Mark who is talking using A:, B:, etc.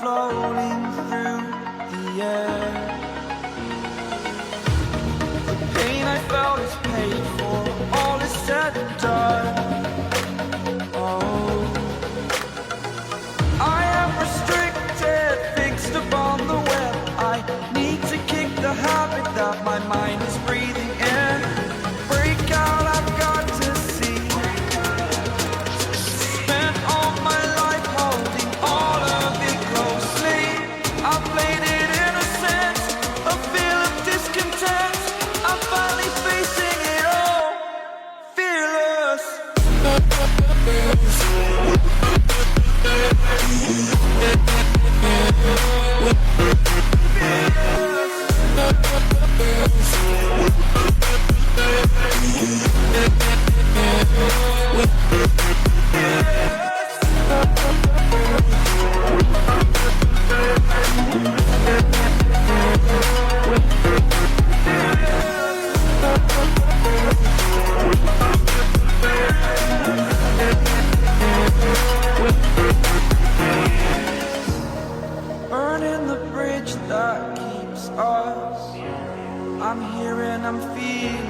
A: floating through the air. The pain I felt is paid for, all is said and done. Oh, I am restricted, fixed upon the web. I need to kick the habit that my mind is breathing in. Break out, I've got to see. Spent all my life holding all of it closely. I played it in a sense, a feel of discontent. I'm finally facing it all, fearless. Burning the bridge that keeps us. I'm here and I'm feeling